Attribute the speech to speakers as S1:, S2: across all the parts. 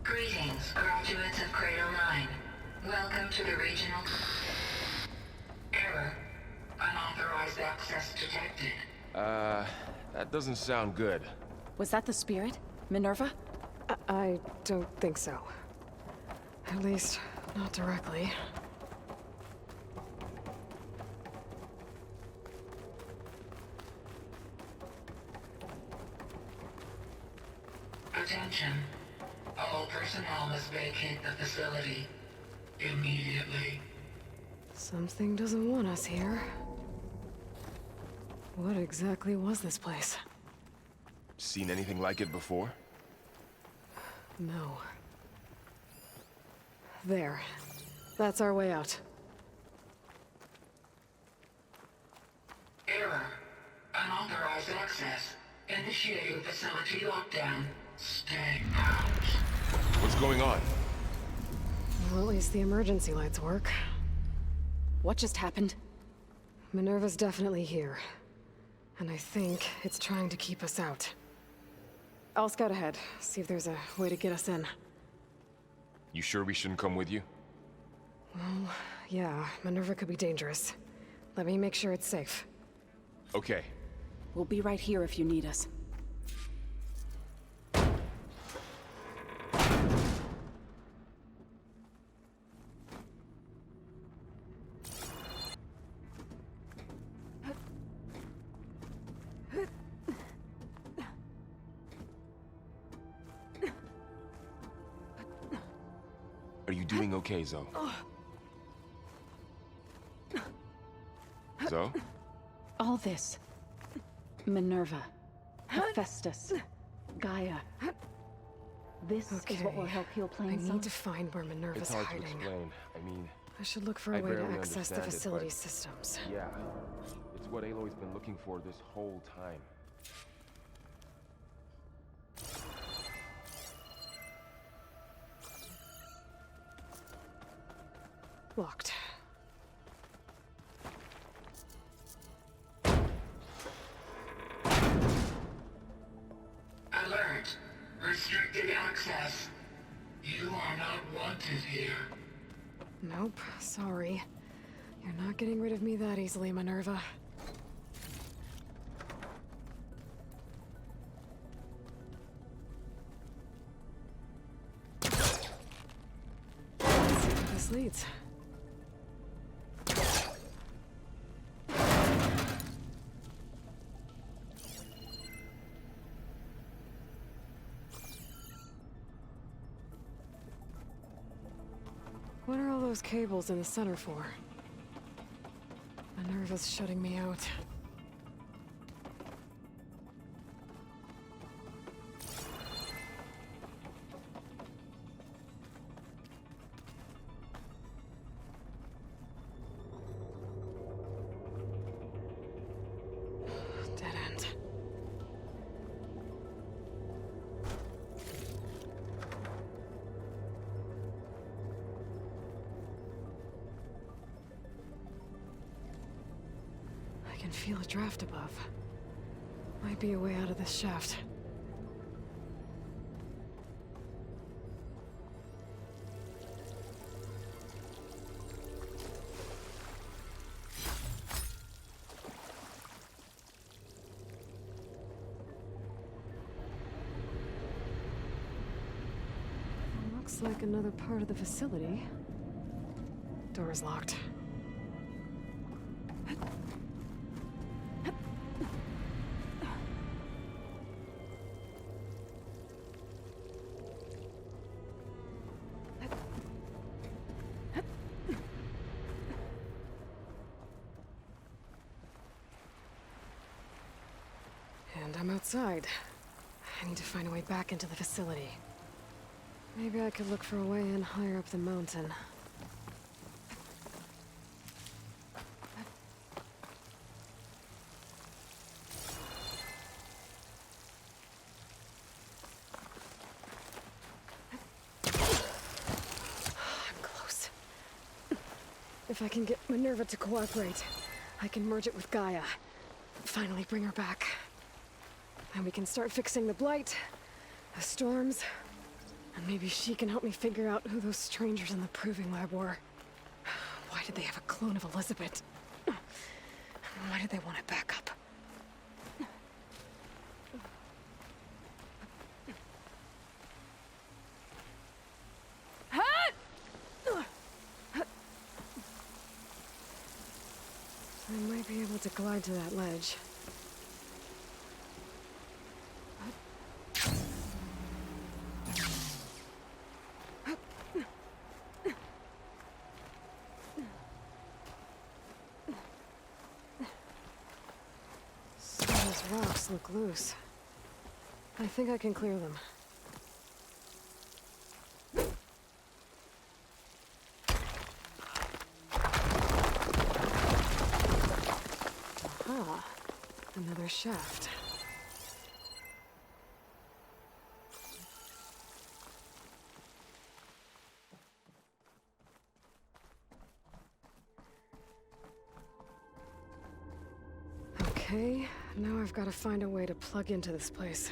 S1: Greetings, graduates of Cradle 9. Welcome to the regional... Error. Unauthorized access detected.
S2: That doesn't sound good.
S3: Was that the spirit? Minerva?
S4: I don't think so. At least, not directly.
S1: Attention. All personnel must vacate the facility. Immediately.
S4: Something doesn't want us here. What exactly was this place?
S2: Seen anything like it before?
S4: No. There. That's our way out.
S1: Error. Unauthorized access. Initiating facility lockdown. Stay out.
S2: What's going on?
S4: Well, at least the emergency lights work.
S3: What just happened?
S4: Minerva's definitely here. And I think it's trying to keep us out. I'll scout ahead, see if there's a way to get us in.
S2: You sure we shouldn't come with you?
S4: Well, yeah, Minerva could be dangerous. Let me make sure it's safe.
S2: Okay.
S3: We'll be right here if you need us.
S2: Are you doing okay, Zoe? Zoe?
S3: All this. Minerva. Hephaestus. Gaia. This is what will help heal
S4: I
S3: Plain
S4: need to find where Minerva's
S2: It's hard to
S4: hiding.
S2: explain. I mean,
S4: I should look for a
S2: I
S4: way to
S2: barely
S4: access the
S2: understand it,
S4: facility's
S2: but-
S4: systems.
S2: yeah. It's what Aloy's been looking for this whole time.
S4: Locked.
S1: Alert. Restricted access. You are not wanted here.
S4: Nope, sorry. You're not getting rid of me that easily, Minerva. Let's see where this leads. What are all those cables in the center for? Minerva's shutting me out. Dead end. I can feel a draft above. Might be a way out of this shaft. Looks like another part of the facility. Door's locked. And I'm outside. I need to find a way back into the facility. Maybe I could look for a way in higher up the mountain. I'm close. If I can get Minerva to cooperate, I can merge it with Gaia. Finally bring her back. And we can start fixing the blight, the storms, And maybe she can help me figure out who those strangers in the proving lab were. Why did they have a clone of Elizabeth? Why did they want it back up? I might be able to glide to that ledge. So those rocks look loose. I think I can clear them. Aha, another shaft. Okay, now I've got to find a way to plug into this place.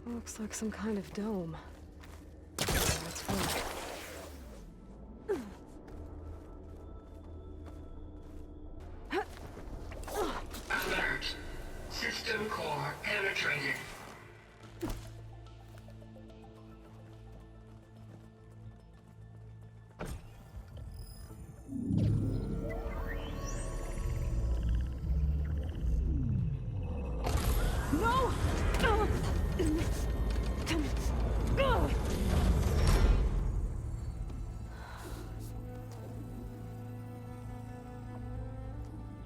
S4: Looks like some kind of dome. Let's work.
S1: Alert. System core penetrated.
S3: No!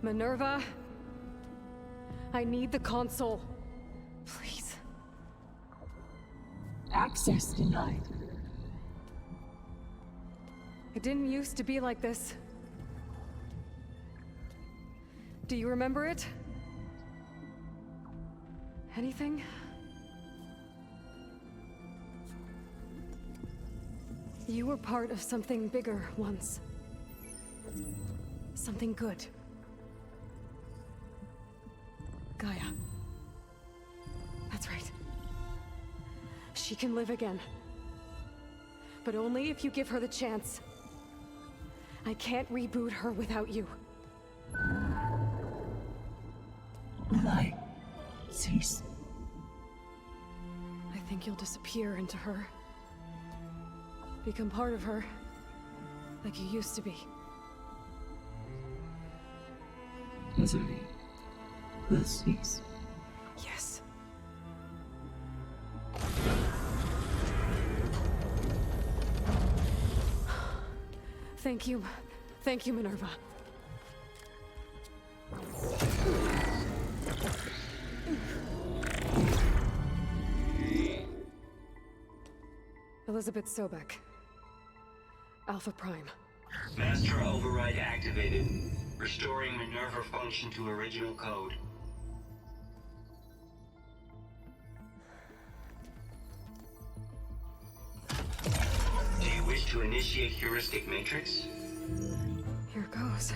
S4: Minerva, I need the console. Please.
S5: Access denied.
S4: It didn't used to be like this. Do you remember it? Anything? You were part of something bigger once. Something good. Gaia. That's right. She can live again. But only if you give her the chance. I can't reboot her without you.
S5: Light. Cease.
S4: I think you'll disappear into her. Become part of her. Like you used to be.
S5: Misery. Will cease.
S4: Yes. Thank you. Thank you, Minerva. Elizabeth Sobek. Alpha Prime.
S6: Master override activated. Restoring Minerva function to original code. Do you wish to initiate heuristic matrix?
S4: Here goes.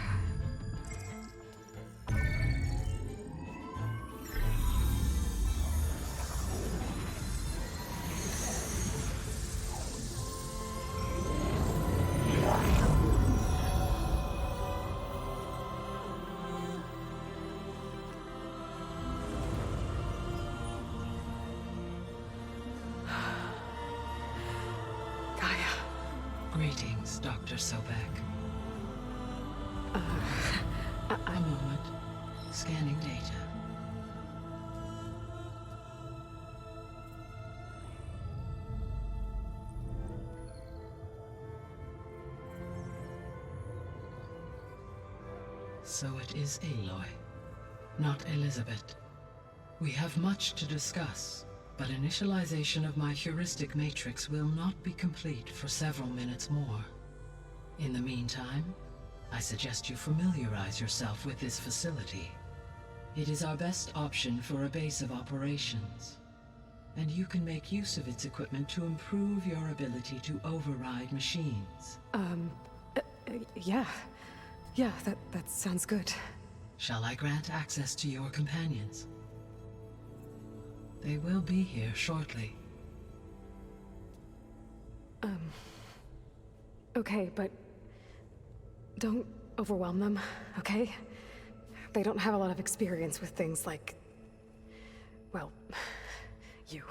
S4: Gaia.
S5: Greetings, Dr. Sobek. A moment. Scanning data. So it is Aloy, not Elizabeth. We have much to discuss, but initialization of my heuristic matrix will not be complete for several minutes more. In the meantime, I suggest you familiarize yourself with this facility. It is our best option for a base of operations, and you can make use of its equipment to improve your ability to override machines.
S4: Yeah. Yeah, that sounds good.
S5: Shall I grant access to your companions? They will be here shortly.
S4: Okay, but don't overwhelm them, okay? They don't have a lot of experience with things like, well, you.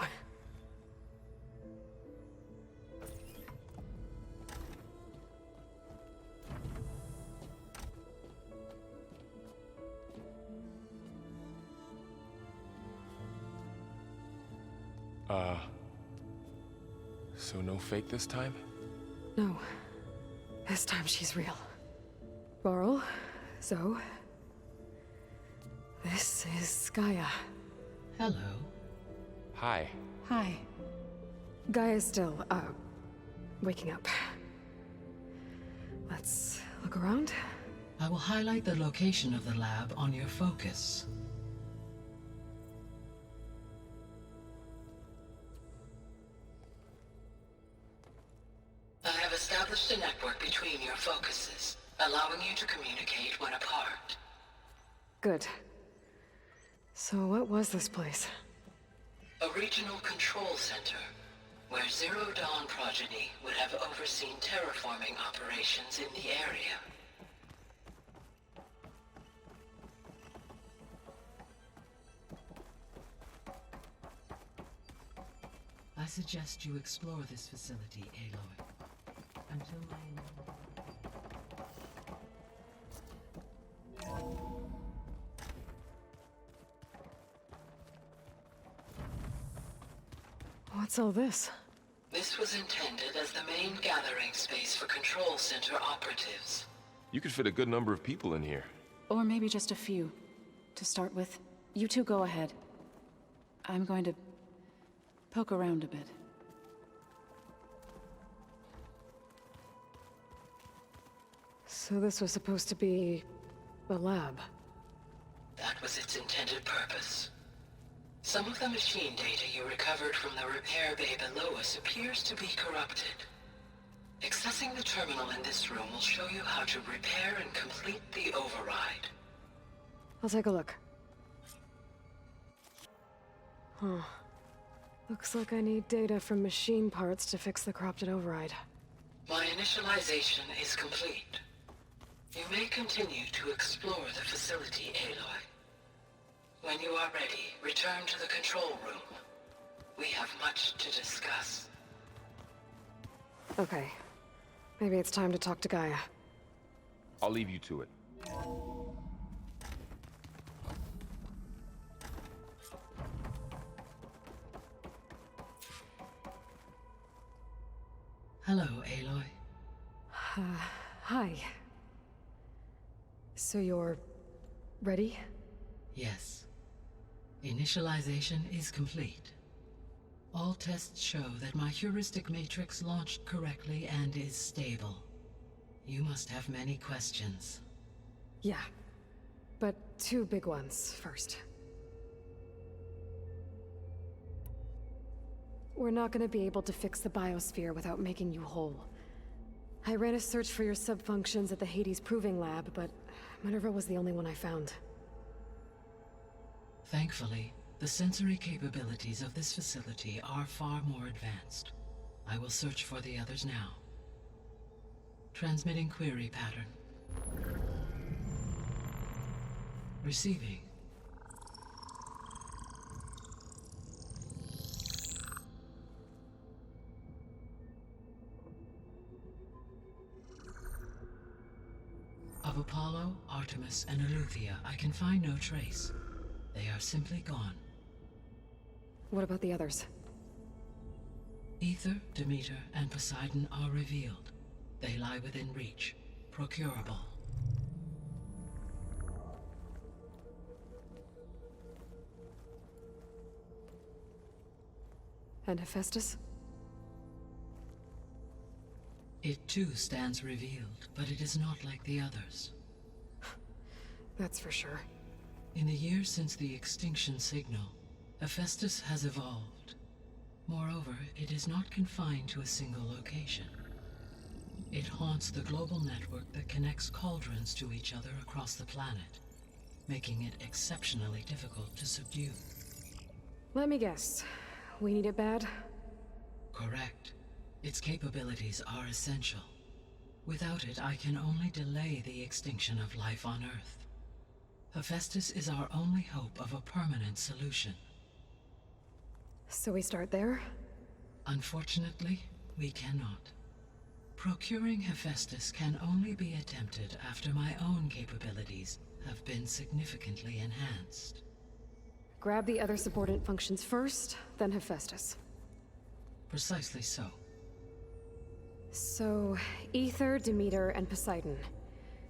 S2: So no fake this time?
S4: No. This time she's real. Laurel, Zoe. This is Gaia.
S5: Hello.
S2: Hi.
S3: Hi.
S4: Gaia's still, waking up. Let's look around.
S5: I will highlight the location of the lab on your focus. I have established a network between your focuses, allowing you to communicate when apart.
S4: Good. So what was this place?
S5: A regional control center, where Zero Dawn progeny would have overseen terraforming operations in the area. I suggest you explore this facility, Aloy. Until my...
S4: What's all this?
S5: This was intended as the main gathering space for control center operatives.
S2: You could fit a good number of people in here.
S3: Or maybe just a few. To start with, you two go ahead. I'm going to poke around a bit.
S4: So this was supposed to be a lab.
S5: That was its intended purpose. Some of the machine data you recovered from the repair bay below us appears to be corrupted. Accessing the terminal in this room will show you how to repair and complete the override.
S4: I'll take a look. Huh. Looks like I need data from machine parts to fix the corrupted override.
S5: My initialization is complete. You may continue to explore the facility, Aloy. When you are ready, return to the control room. We have much to discuss.
S4: Okay. Maybe it's time to talk to Gaia.
S2: I'll leave you to it.
S5: Hello, Aloy.
S4: Hi. So you're... ready?
S5: Yes. Initialization is complete. All tests show that my heuristic matrix launched correctly and is stable. You must have many questions.
S4: Yeah. But two big ones first. We're not gonna be able to fix the biosphere without making you whole. I ran a search for your subfunctions at the Hades Proving Lab, but Minerva was the only one I found.
S5: Thankfully, the sensory capabilities of this facility are far more advanced. I will search for the others now. Transmitting query pattern. Receiving. Of Apollo, Artemis, and Eleuthia, I can find no trace. They are simply gone.
S4: What about the others?
S5: Ether, Demeter, and Poseidon are revealed. They lie within reach, procurable.
S4: And Hephaestus?
S5: It too stands revealed, but it is not like the others.
S4: That's for sure.
S5: In the years since the extinction signal, Hephaestus has evolved. Moreover, it is not confined to a single location. It haunts the global network that connects cauldrons to each other across the planet, making it exceptionally difficult to subdue.
S4: Let me guess. We need it bad?
S5: Correct. Its capabilities are essential. Without it, I can only delay the extinction of life on Earth. Hephaestus is our only hope of a permanent solution.
S4: So we start there?
S5: Unfortunately, we cannot. Procuring Hephaestus can only be attempted after my own capabilities have been significantly enhanced.
S4: Grab the other subordinate functions first, then Hephaestus.
S5: Precisely so.
S4: So, Ether, Demeter, and Poseidon.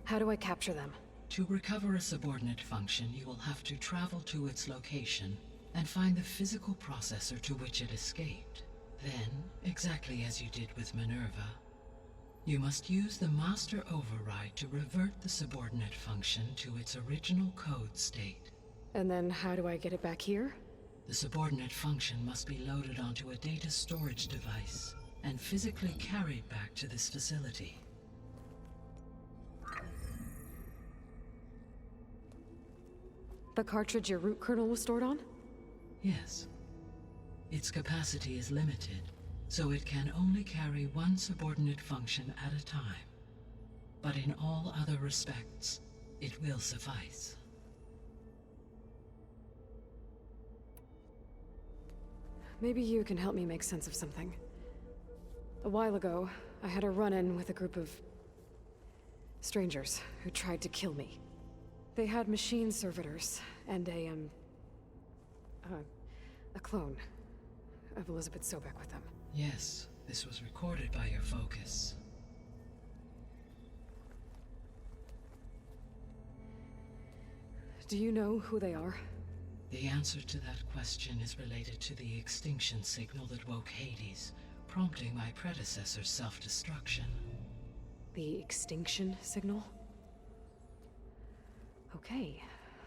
S4: How do I capture them?
S5: To recover a subordinate function, you will have to travel to its location and find the physical processor to which it escaped. Then, exactly as you did with Minerva, you must use the master override to revert the subordinate function to its original code state.
S4: And then how do I get it back here?
S5: The subordinate function must be loaded onto a data storage device and physically carried back to this facility.
S4: The cartridge your root kernel was stored on?
S5: Yes. Its capacity is limited, so it can only carry one subordinate function at a time. But in all other respects, it will suffice.
S4: Maybe you can help me make sense of something. A while ago, I had a run-in with a group of strangers who tried to kill me. They had machine servitors and a clone of Elizabeth Sobek with them.
S5: Yes, this was recorded by your focus.
S4: Do you know who they are?
S5: The answer to that question is related to the extinction signal that woke Hades, prompting my predecessor's self-destruction.
S4: The extinction signal? Okay,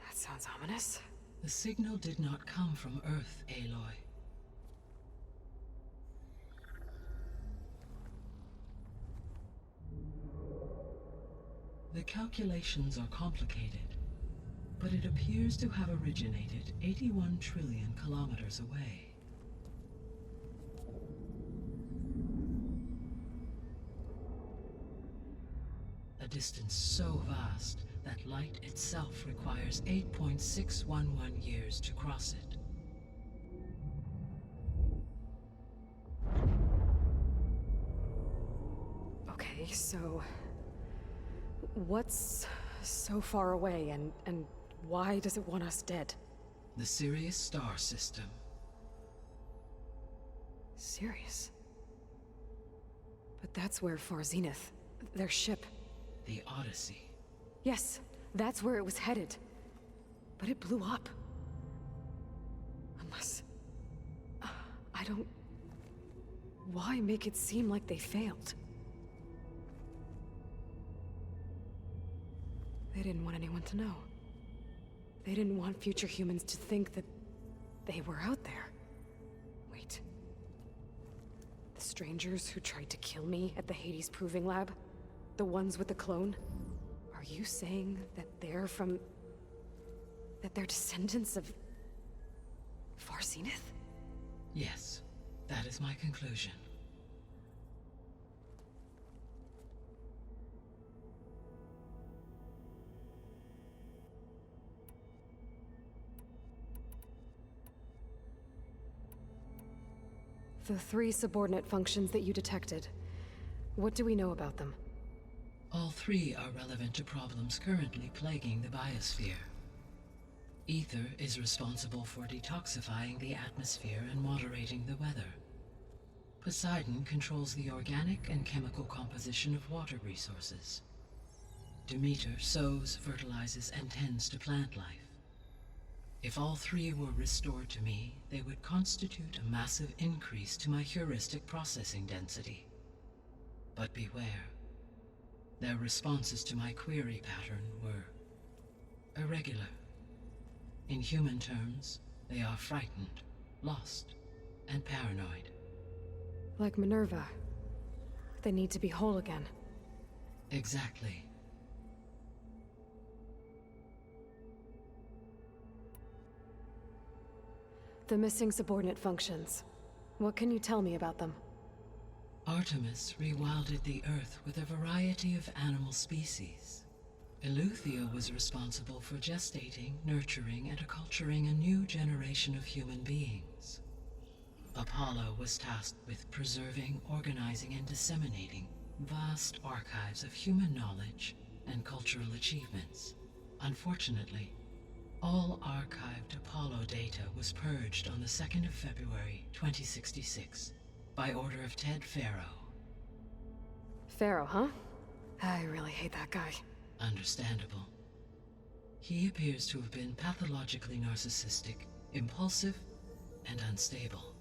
S4: that sounds ominous.
S5: The signal did not come from Earth, Aloy. The calculations are complicated, but it appears to have originated 81 trillion kilometers away. A distance so vast that light itself requires 8.611 years to cross it.
S4: Okay, so what's so far away and why does it want us dead?
S5: The Sirius star system.
S4: Sirius? But that's where Far Zenith, their ship.
S5: The Odyssey.
S4: Yes, that's where it was headed. But it blew up. Unless... I don't... Why make it seem like they failed? They didn't want anyone to know. They didn't want future humans to think that they were out there. Wait. The strangers who tried to kill me at the Hades Proving Lab? The ones with the clone? Are you saying that they're from... that they're descendants of... Far Zenith?
S5: Yes, that is my conclusion.
S4: The 3 subordinate functions that you detected. What do we know about them?
S5: All 3 are relevant to problems currently plaguing the biosphere. Ether is responsible for detoxifying the atmosphere and moderating the weather. Poseidon controls the organic and chemical composition of water resources. Demeter sows, fertilizes, and tends to plant life. If all 3 were restored to me, they would constitute a massive increase to my heuristic processing density. But beware. Their responses to my query pattern were irregular. In human terms, they are frightened, lost, and paranoid.
S4: Like Minerva. They need to be whole again.
S5: Exactly.
S4: The missing subordinate functions. What can you tell me about them?
S5: Artemis rewilded the Earth with a variety of animal species. Eleuthia was responsible for gestating, nurturing, and acculturating a new generation of human beings. Apollo was tasked with preserving, organizing, and disseminating vast archives of human knowledge and cultural achievements. Unfortunately, all archived Apollo data was purged on the 2nd of February, 2066, by order of Ted Faro.
S4: Pharaoh, huh? I really hate that guy.
S5: Understandable. He appears to have been pathologically narcissistic, impulsive, and unstable.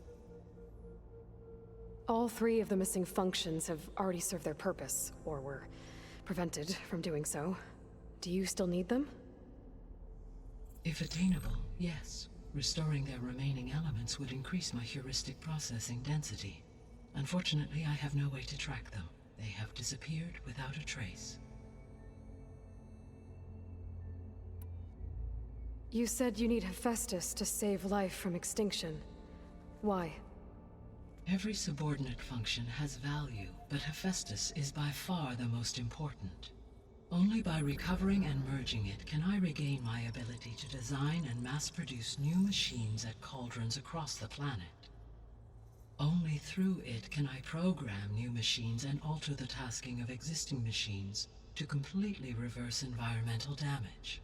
S4: All 3 of the missing functions have already served their purpose, or were prevented from doing so. Do you still need them?
S5: If attainable, yes. Restoring their remaining elements would increase my heuristic processing density. Unfortunately, I have no way to track them. They have disappeared without a trace.
S4: You said you need Hephaestus to save life from extinction. Why?
S5: Every subordinate function has value, but Hephaestus is by far the most important. Only by recovering and merging it can I regain my ability to design and mass-produce new machines at cauldrons across the planet. Only through it can I program new machines and alter the tasking of existing machines to completely reverse environmental damage.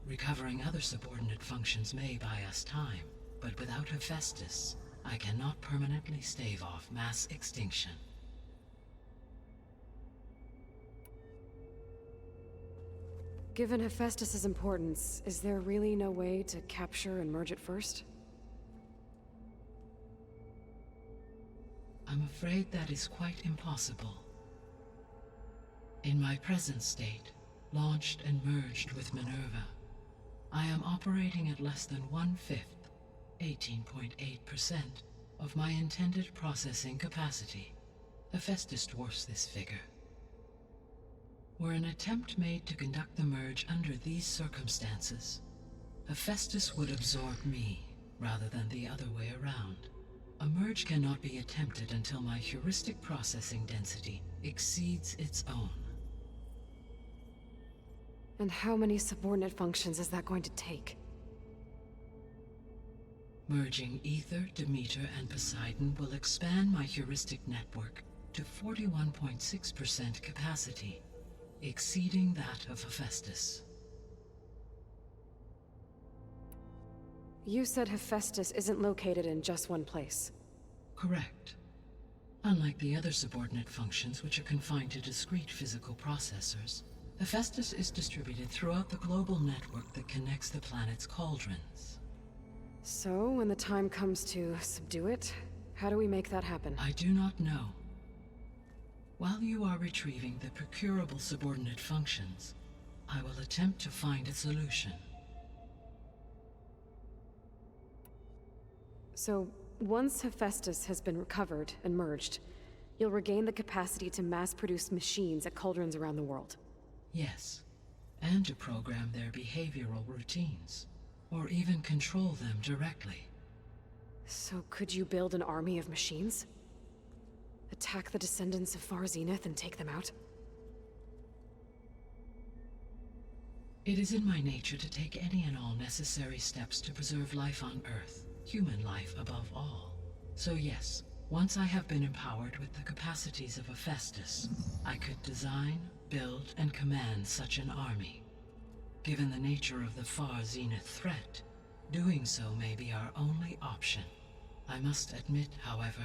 S5: Recovering other subordinate functions may buy us time, but without Hephaestus, I cannot permanently stave off mass extinction.
S4: Given Hephaestus's importance, is there really no way to capture and merge it first?
S5: I'm afraid that is quite impossible. In my present state, launched and merged with Minerva, I am operating at less than 1/5, 18.8%, of my intended processing capacity. Hephaestus dwarfs this figure. Were an attempt made to conduct the merge under these circumstances, Hephaestus would absorb me, rather than the other way around. A merge cannot be attempted until my heuristic processing density exceeds its own.
S4: And how many subordinate functions is that going to take?
S5: Merging Ether, Demeter, and Poseidon will expand my heuristic network to 41.6% capacity, exceeding that of Hephaestus.
S4: You said Hephaestus isn't located in just one place.
S5: Correct. Unlike the other subordinate functions, which are confined to discrete physical processors, Hephaestus is distributed throughout the global network that connects the planet's cauldrons.
S4: So, when the time comes to subdue it, how do we make that happen?
S5: I do not know. While you are retrieving the procurable subordinate functions, I will attempt to find a solution.
S4: So, once Hephaestus has been recovered and merged, you'll regain the capacity to mass-produce machines at cauldrons around the world.
S5: Yes, and to program their behavioral routines, or even control them directly.
S4: So could you build an army of machines? Attack the descendants of Far Zenith and take them out?
S5: It is in my nature to take any and all necessary steps to preserve life on Earth, human life above all. So yes, once I have been empowered with the capacities of Hephaestus, I could design, build, and command such an army. Given the nature of the Far Zenith threat, doing so may be our only option. I must admit, however,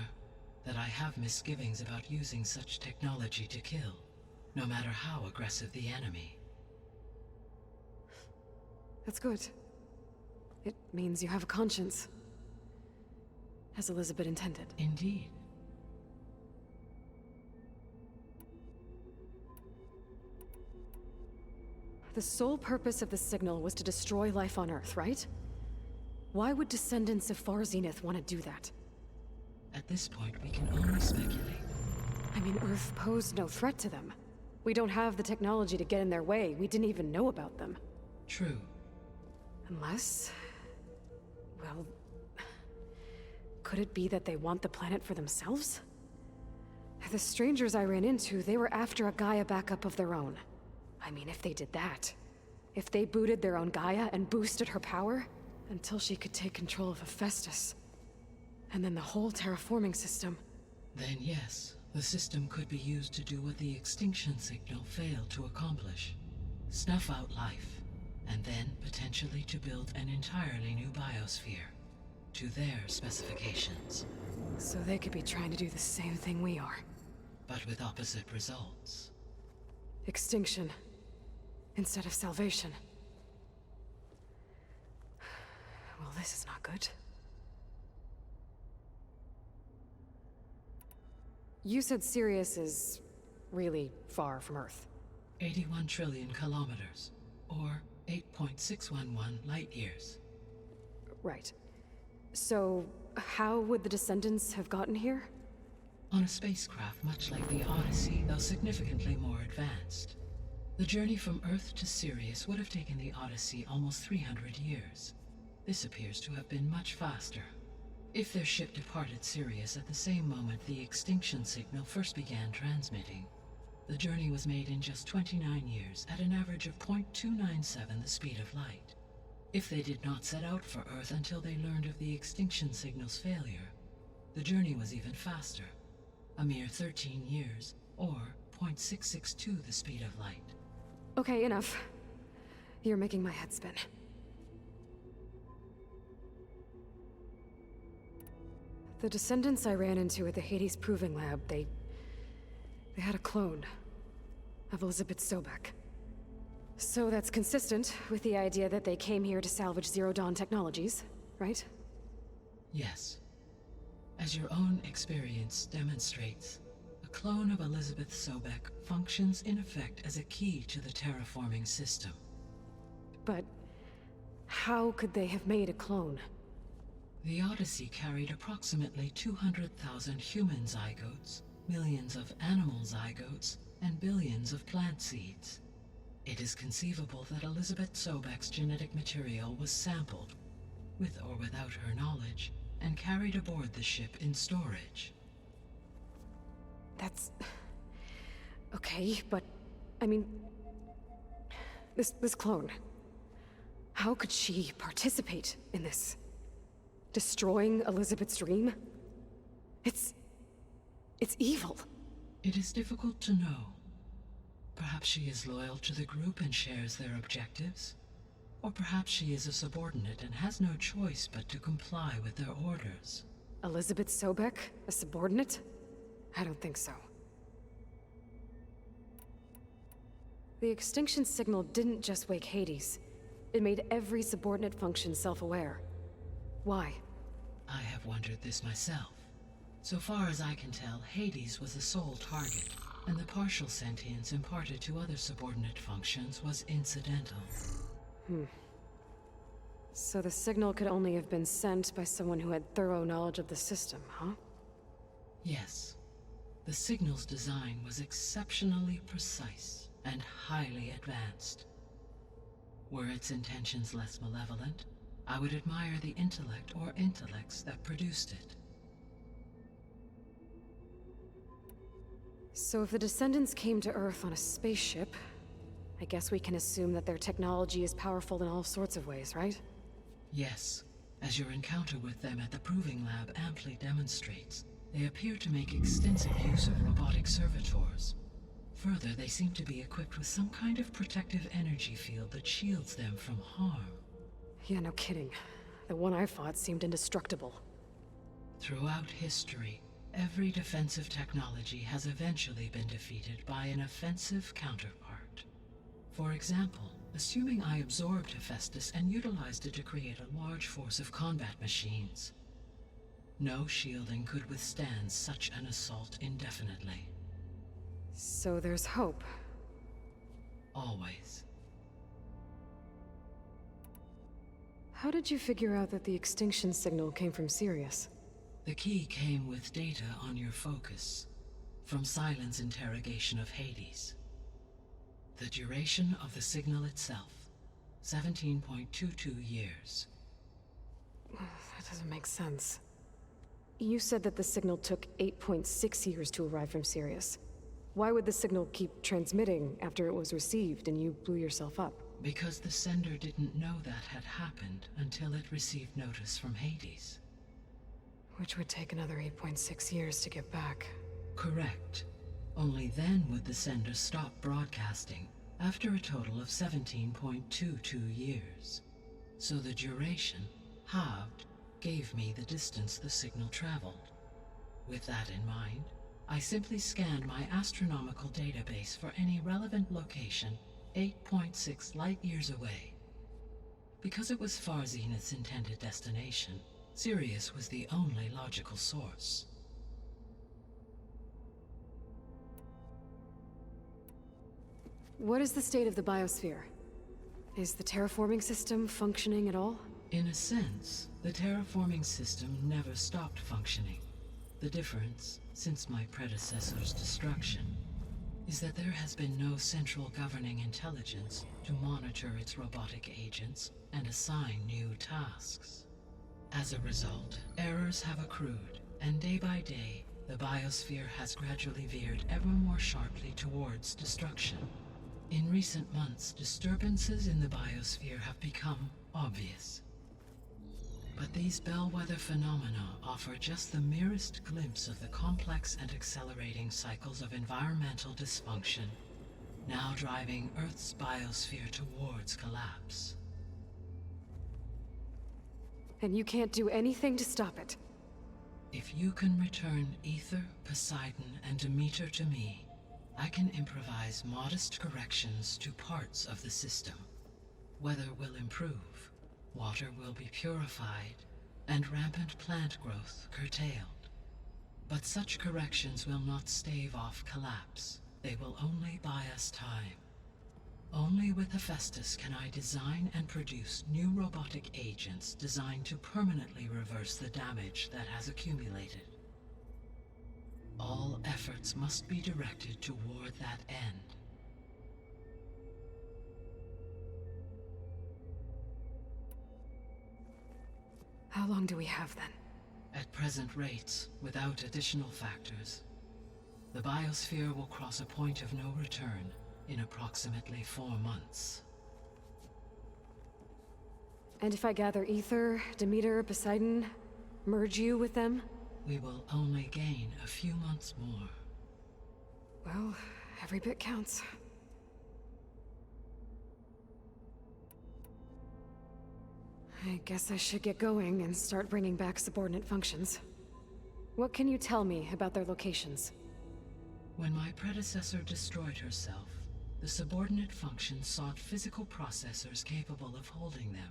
S5: that I have misgivings about using such technology to kill, no matter how aggressive the enemy.
S4: That's good. It means you have a conscience. As Elizabeth intended.
S5: Indeed.
S4: The sole purpose of the signal was to destroy life on Earth, right? Why would descendants of Far Zenith want to do that?
S5: At this point, we can only speculate.
S4: I mean, Earth posed no threat to them. We don't have the technology to get in their way. We didn't even know about them.
S5: True.
S4: Unless... well... could it be that they want the planet for themselves? The strangers I ran into, they were after a Gaia backup of their own. I mean, if they did that... if they booted their own Gaia and boosted her power... until she could take control of Hephaestus. And then the whole terraforming system.
S5: Then yes, the system could be used to do what the extinction signal failed to accomplish. Snuff out life, and then potentially to build an entirely new biosphere. To their specifications.
S4: So they could be trying to do the same thing we are.
S5: But with opposite results.
S4: Extinction. Instead of salvation. Well, this is not good. You said Sirius is really far from Earth.
S5: 81 trillion kilometers, or 8.611 light years.
S4: Right. So, how would the Descendants have gotten here?
S5: On a spacecraft much like the Odyssey, though significantly more advanced. The journey from Earth to Sirius would have taken the Odyssey almost 300 years. This appears to have been much faster. If their ship departed Sirius at the same moment the extinction signal first began transmitting, the journey was made in just 29 years at an average of 0.297 the speed of light. If they did not set out for Earth until they learned of the extinction signal's failure, the journey was even faster, a mere 13 years, or 0.662 the speed of light.
S4: Okay, enough. You're making my head spin. The Descendants I ran into at the Hades Proving Lab, they had a clone of Elizabeth Sobek. So that's consistent with the idea that they came here to salvage Zero Dawn technologies, right?
S5: Yes. As your own experience demonstrates, a clone of Elizabeth Sobek functions in effect as a key to the terraforming system.
S4: But how could they have made a clone?
S5: The Odyssey carried approximately 200,000 human zygotes, millions of animal zygotes, and billions of plant seeds. It is conceivable that Elizabeth Sobek's genetic material was sampled, with or without her knowledge, and carried aboard the ship in storage.
S4: That's... okay, but... I mean... This clone... how could she participate in this? Destroying Elizabeth's dream? It's evil.
S5: It is difficult to know. Perhaps she is loyal to the group and shares their objectives. Or perhaps she is a subordinate and has no choice but to comply with their orders.
S4: Elizabeth Sobek? A subordinate? I don't think so. The extinction signal didn't just wake Hades. It made every subordinate function self-aware. Why?
S5: I have wondered this myself. So far as I can tell, Hades was the sole target, and the partial sentience imparted to other subordinate functions was incidental.
S4: So the signal could only have been sent by someone who had thorough knowledge of the system, huh?
S5: Yes. The signal's design was exceptionally precise and highly advanced. Were its intentions less malevolent, I would admire the intellect or intellects that produced it.
S4: So if the Descendants came to Earth on a spaceship, I guess we can assume that their technology is powerful in all sorts of ways, right?
S5: Yes, as your encounter with them at the Proving Lab amply demonstrates, they appear to make extensive use of robotic servitors. Further, they seem to be equipped with some kind of protective energy field that shields them from harm.
S4: Yeah, no kidding. The one I fought seemed indestructible.
S5: Throughout history, every defensive technology has eventually been defeated by an offensive counterpart. For example, assuming I absorbed Hephaestus and utilized it to create a large force of combat machines. No shielding could withstand such an assault indefinitely.
S4: So there's hope.
S5: Always.
S4: How did you figure out that the extinction signal came from Sirius?
S5: The key came with data on your focus, from Silent's interrogation of Hades. The duration of the signal itself, 17.22 years.
S4: That doesn't make sense. You said that the signal took 8.6 years to arrive from Sirius. Why would the signal keep transmitting after it was received and you blew yourself up?
S5: Because the sender didn't know that had happened until it received notice from Hades.
S4: Which would take another 8.6 years to get back.
S5: Correct. Only then would the sender stop broadcasting, after a total of 17.22 years. So the duration, halved, gave me the distance the signal traveled. With that in mind, I simply scanned my astronomical database for any relevant location 8.6 light-years away. Because it was far Zenith's intended destination, Sirius was the only logical source.
S4: What is the state of the biosphere? Is the terraforming system functioning at all?
S5: In a sense, the terraforming system never stopped functioning. The difference, since my predecessor's destruction, is that there has been no central governing intelligence to monitor its robotic agents and assign new tasks. As a result, errors have accrued, and day by day, the biosphere has gradually veered ever more sharply towards destruction. In recent months, disturbances in the biosphere have become obvious. But these bellwether phenomena offer just the merest glimpse of the complex and accelerating cycles of environmental dysfunction, now driving Earth's biosphere towards collapse.
S4: And you can't do anything to stop it?
S5: If you can return Ether, Poseidon, and Demeter to me, I can improvise modest corrections to parts of the system. Weather will improve, water will be purified, and rampant plant growth curtailed. But such corrections will not stave off collapse. They will only buy us time. Only with Hephaestus can I design and produce new robotic agents designed to permanently reverse the damage that has accumulated. All efforts must be directed toward that end.
S4: How long do we have then?
S5: At present rates, without additional factors, the biosphere will cross a point of no return in approximately 4 months.
S4: And if I gather Ether, Demeter, Poseidon, merge you with them?
S5: We will only gain a few months more.
S4: Well, every bit counts. I guess I should get going and start bringing back subordinate functions. What can you tell me about their locations?
S5: When my predecessor destroyed herself, the subordinate functions sought physical processors capable of holding them.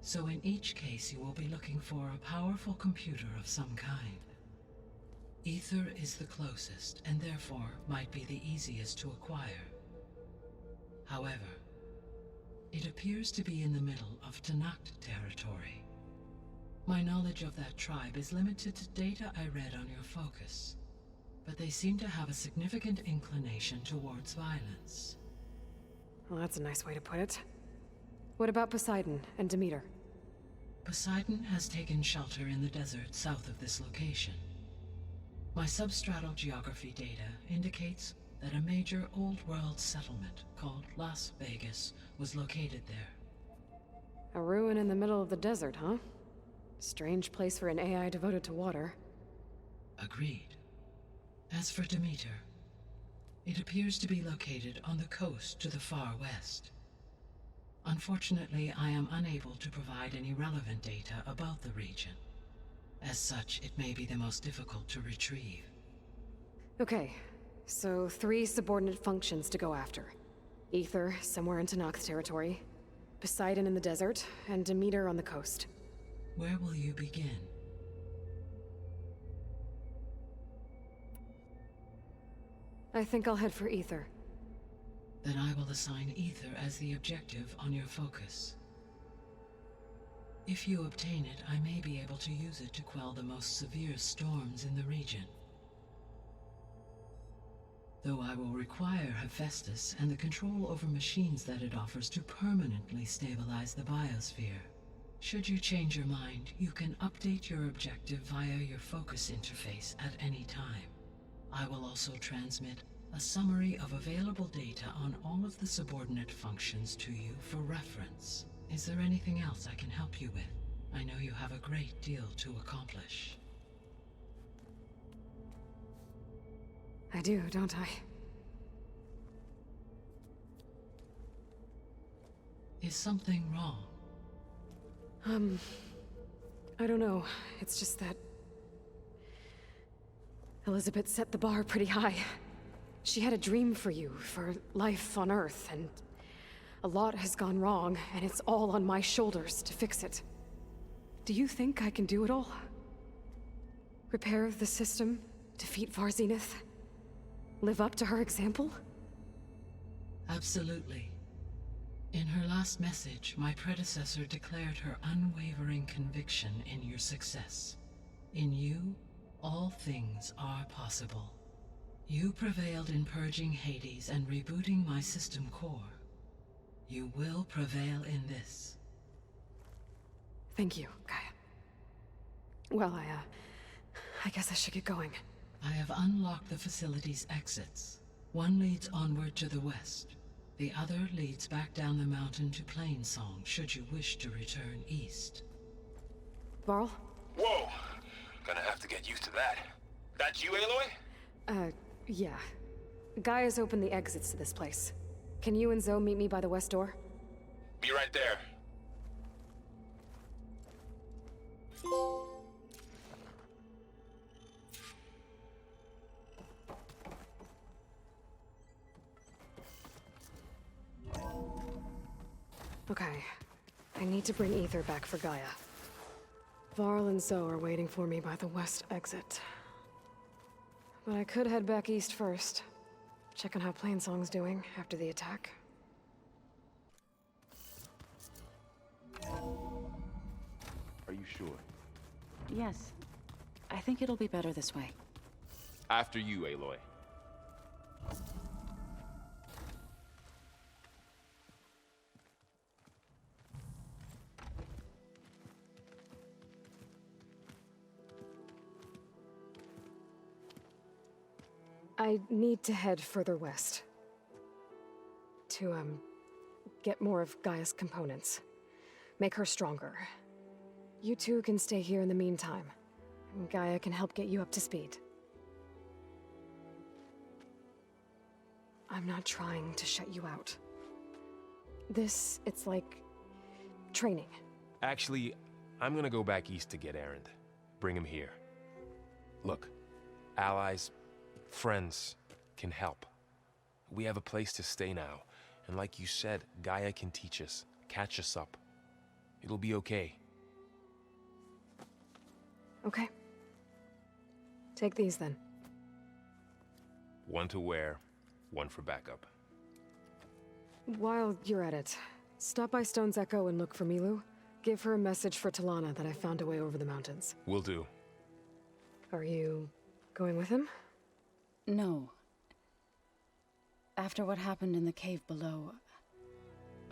S5: So in each case you will be looking for a powerful computer of some kind. Ether is the closest, and therefore might be the easiest to acquire. However, it appears to be in the middle of Tanakh territory. My knowledge of that tribe is limited to data I read on your focus, but they seem to have a significant inclination towards violence.
S4: Well, that's a nice way to put it. What about Poseidon and Demeter?
S5: Poseidon has taken shelter in the desert south of this location. My substratal geography data indicates that a major old-world settlement called Las Vegas was located there.
S4: A ruin in the middle of the desert, huh? Strange place for an AI devoted to water.
S5: Agreed. As for Demeter, it appears to be located on the coast to the far west. Unfortunately, I am unable to provide any relevant data about the region. As such, it may be the most difficult to retrieve.
S4: Okay, so 3 subordinate functions to go after. Ether, somewhere in Tanakh territory. Poseidon in the desert, and Demeter on the coast.
S5: Where will you begin?
S4: I think I'll head for Ether.
S5: Then I will assign Ether as the objective on your focus. If you obtain it, I may be able to use it to quell the most severe storms in the region. though I will require Hephaestus and the control over machines that it offers to permanently stabilize the biosphere. Should you change your mind, you can update your objective via your focus interface at any time. I will also transmit a summary of available data on all of the subordinate functions to you for reference. Is there anything else I can help you with? I know you have a great deal to accomplish.
S4: I do, don't I?
S5: Is something wrong?
S4: I don't know. It's just that Elizabeth set the bar pretty high. She had a dream for you, for life on Earth, and a lot has gone wrong, and it's all on my shoulders to fix it. Do you think I can do it all? Repair the system, defeat Varzenith, live up to her example?
S5: Absolutely. In her last message, my predecessor declared her unwavering conviction in your success. In you, all things are possible. You prevailed in purging Hades and rebooting my system core. You will prevail in this.
S4: Thank you, Gaia. Well, I guess I should get going.
S5: I have unlocked the facility's exits. One leads onward to the west. The other leads back down the mountain to Plainsong, should you wish to return east.
S4: Varl?
S2: Whoa! Gonna have to get used to that. That's you, Aloy?
S4: Yeah. Gaia's opened the exits to this place. Can you and Zoe meet me by the west door?
S2: Be right there.
S4: Okay. I need to bring Ether back for Gaia. Varl and Zoe are waiting for me by the west exit. But I could head back east first. Check on how Plainsong's doing after the attack.
S2: Are you sure?
S3: Yes. I think it'll be better this way.
S2: After you, Aloy.
S4: I need to head further west. To, get more of Gaia's components. Make her stronger. You two can stay here in the meantime. And Gaia can help get you up to speed. I'm not trying to shut you out. It's like training.
S2: Actually, I'm gonna go back east to get Erend. Bring him here. Look, allies, friends can help. We have a place to stay now, and like you said, Gaia can teach us, catch us up. It'll be okay.
S4: Okay. Take these then.
S2: One to wear, one for backup.
S4: While you're at it, stop by Stone's Echo and look for Milu. Give her a message for Talana that I found a way over the mountains.
S2: Will do.
S4: Are you going with him?
S3: No. After what happened in the cave below,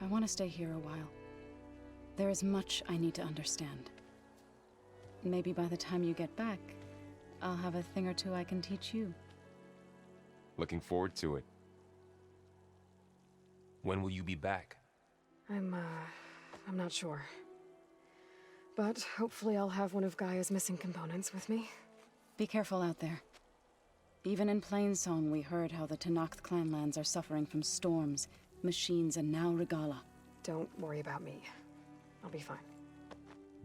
S3: I want to stay here a while. There is much I need to understand. Maybe by the time you get back, I'll have a thing or two I can teach you.
S2: Looking forward to it. When will you be back?
S4: I'm not sure. But hopefully I'll have one of Gaia's missing components with me.
S3: Be careful out there. Even in Plainsong, we heard how the Tenakth clanlands are suffering from storms, machines, and now Regala.
S4: Don't worry about me. I'll be fine.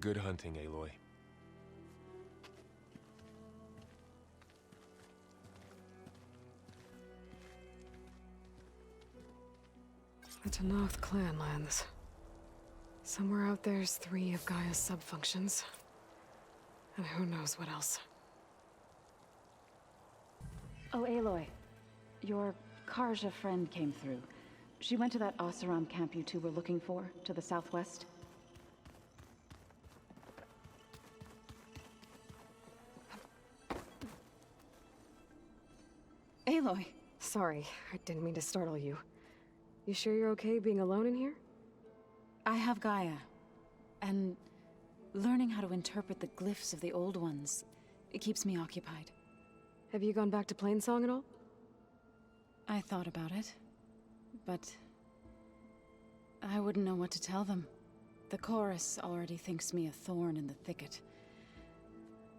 S2: Good hunting, Aloy.
S4: The Tenakth clanlands. Somewhere out there's 3 of Gaia's subfunctions. And who knows what else.
S3: Oh, Aloy. Your Karja friend came through. She went to that Oseram camp you two were looking for, to the southwest. Aloy,
S4: Sorry, I didn't mean to startle you. You sure you're okay being alone in here?
S3: I have Gaia, and learning how to interpret the glyphs of the old ones, it keeps me occupied.
S4: Have you gone back to Plainsong at all?
S3: I thought about it, but I wouldn't know what to tell them. The chorus already thinks me a thorn in the thicket.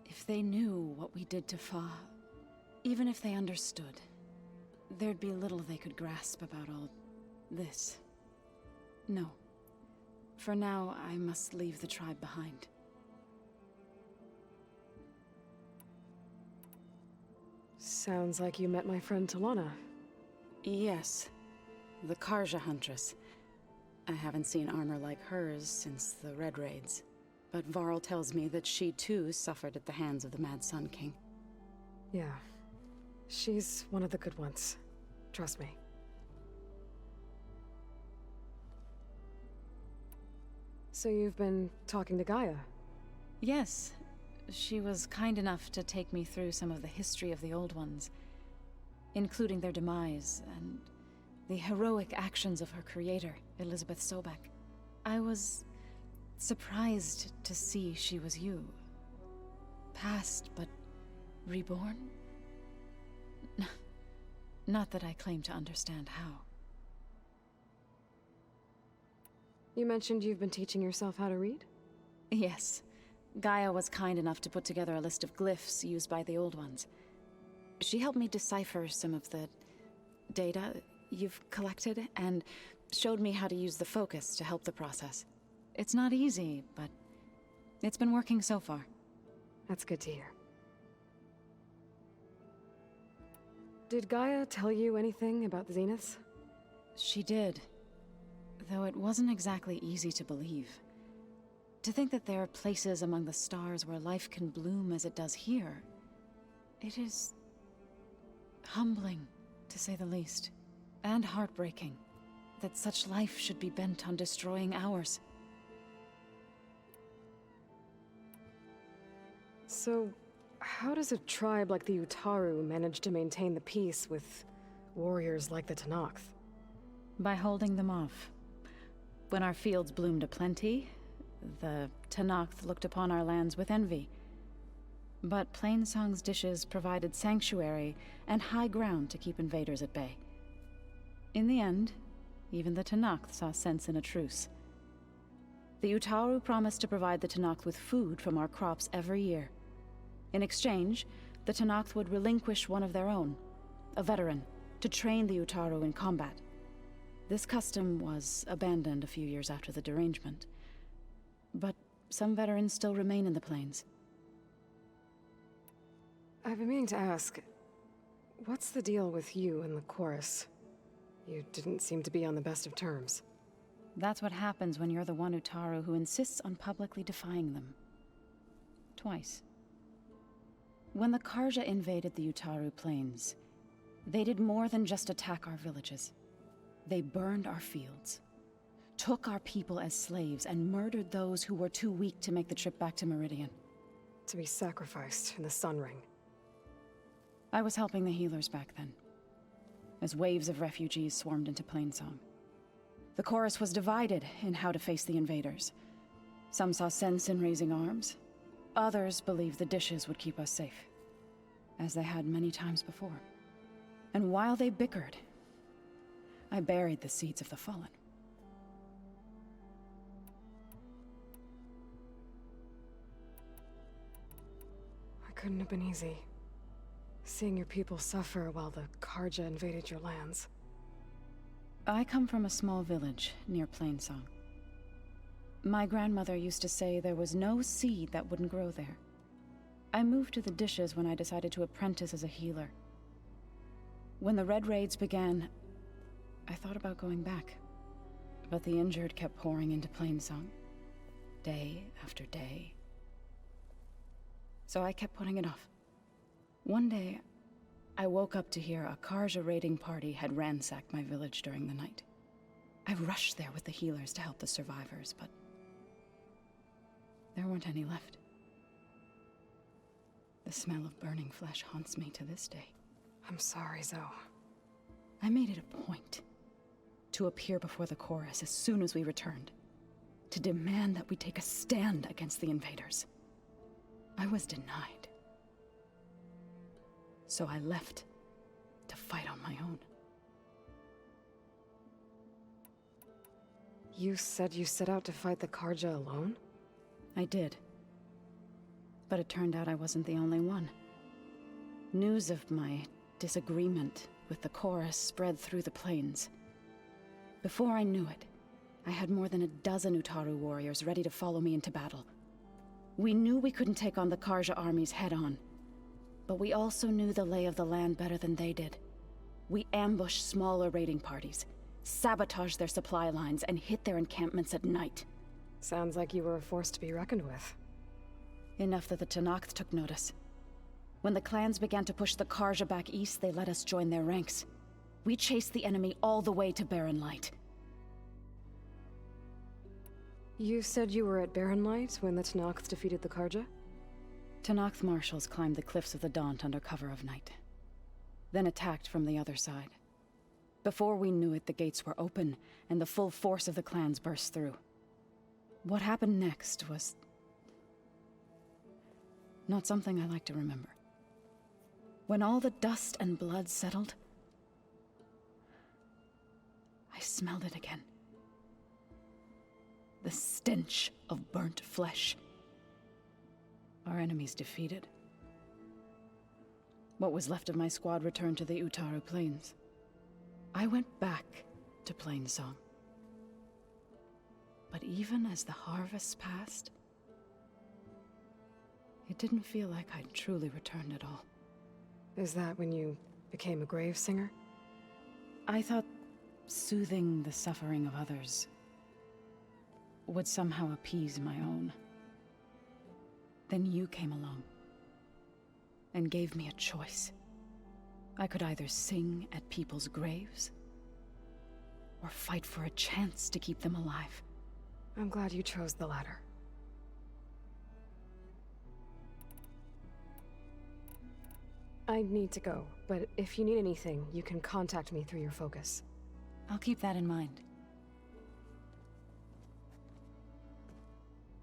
S3: If they knew what we did to Fa, even if they understood, there'd be little they could grasp about all this. No. For now, I must leave the tribe behind.
S4: Sounds like you met my friend Talana.
S3: Yes. The Karja Huntress. I haven't seen armor like hers since the Red Raids. But Varl tells me that she too suffered at the hands of the Mad Sun King.
S4: Yeah. She's one of the good ones. Trust me. So you've been talking to Gaia?
S3: Yes. She was kind enough to take me through some of the history of the Old Ones, including their demise and the heroic actions of her creator, Elizabeth Sobek. I was surprised to see she was you. Past, but reborn? Not that I claim to understand how.
S4: You mentioned you've been teaching yourself how to read?
S3: Yes. Gaia was kind enough to put together a list of glyphs used by the Old Ones. She helped me decipher some of the data you've collected, and showed me how to use the focus to help the process. It's not easy, but it's been working so far.
S4: That's good to hear. Did Gaia tell you anything about the Zeniths?
S3: She did, though it wasn't exactly easy to believe. To think that there are places among the stars where life can bloom as it does here, it is humbling, to say the least, and heartbreaking that such life should be bent on destroying ours.
S4: So, how does a tribe like the Utaru manage to maintain the peace with warriors like the Tenakth?
S3: By holding them off. When our fields bloomed aplenty, the Tenakth looked upon our lands with envy. But Plainsong's dishes provided sanctuary and high ground to keep invaders at bay. In the end, even the Tenakth saw sense in a truce. The Utaru promised to provide the Tenakth with food from our crops every year. In exchange, the Tenakth would relinquish one of their own, a veteran, to train the Utaru in combat. This custom was abandoned a few years after the derangement. But some veterans still remain in the plains.
S4: I've been meaning to ask, what's the deal with you and the chorus? You didn't seem to be on the best of terms.
S3: That's what happens when you're the one Utaru who insists on publicly defying them. Twice. When the Karja invaded the Utaru plains, they did more than just attack our villages. They burned our fields, took our people as slaves, and murdered those who were too weak to make the trip back to Meridian.
S4: To be sacrificed in the Sun Ring.
S3: I was helping the healers back then, as waves of refugees swarmed into Plainsong. The chorus was divided in how to face the invaders. Some saw sense in raising arms. Others believed the dishes would keep us safe, as they had many times before. And while they bickered, I buried the seeds of the fallen.
S4: It couldn't have been easy. Seeing your people suffer while the Karja invaded your lands.
S3: I come from a small village near Plainsong. My grandmother used to say there was no seed that wouldn't grow there. I moved to the dishes when I decided to apprentice as a healer. When the Red Raids began, I thought about going back. But the injured kept pouring into Plainsong, day after day. So I kept putting it off. One day, I woke up to hear a Karja raiding party had ransacked my village during the night. I rushed there with the healers to help the survivors, but there weren't any left. The smell of burning flesh haunts me to this day.
S4: I'm sorry, Zoe.
S3: I made it a point to appear before the chorus as soon as we returned, to demand that we take a stand against the invaders. I was denied. So I left to fight on my own.
S4: You said you set out to fight the Karja alone?
S3: I did. But it turned out I wasn't the only one. News of my disagreement with the chorus spread through the plains. Before I knew it, I had more than a dozen Utaru warriors ready to follow me into battle. We knew we couldn't take on the Karja armies head-on, but we also knew the lay of the land better than they did. We ambushed smaller raiding parties, sabotaged their supply lines, and hit their encampments at night.
S4: Sounds like you were a force to be reckoned with.
S3: Enough that the Tenakth took notice. When the clans began to push the Karja back east, they let us join their ranks. We chased the enemy all the way to Barren Light.
S4: You said you were at Barren Light when the Tenakth defeated the Karja?
S3: Tenakth marshals climbed the cliffs of the Daunt under cover of night, then attacked from the other side. Before we knew it, the gates were open, and the full force of the clans burst through. What happened next was not something I like to remember. When all the dust and blood settled, I smelled it again. The stench of burnt flesh. Our enemies defeated. What was left of my squad returned to the Utaru Plains. I went back to Plainsong. But even as the harvests passed, it didn't feel like I'd truly returned at all.
S4: Is that when you became a grave singer?
S3: I thought soothing the suffering of others would somehow appease my own. Then you came along and gave me a choice. I could either sing at people's graves or fight for a chance to keep them alive.
S4: I'm glad you chose the latter. I need to go, but if you need anything, you can contact me through your focus.
S3: I'll keep that in mind.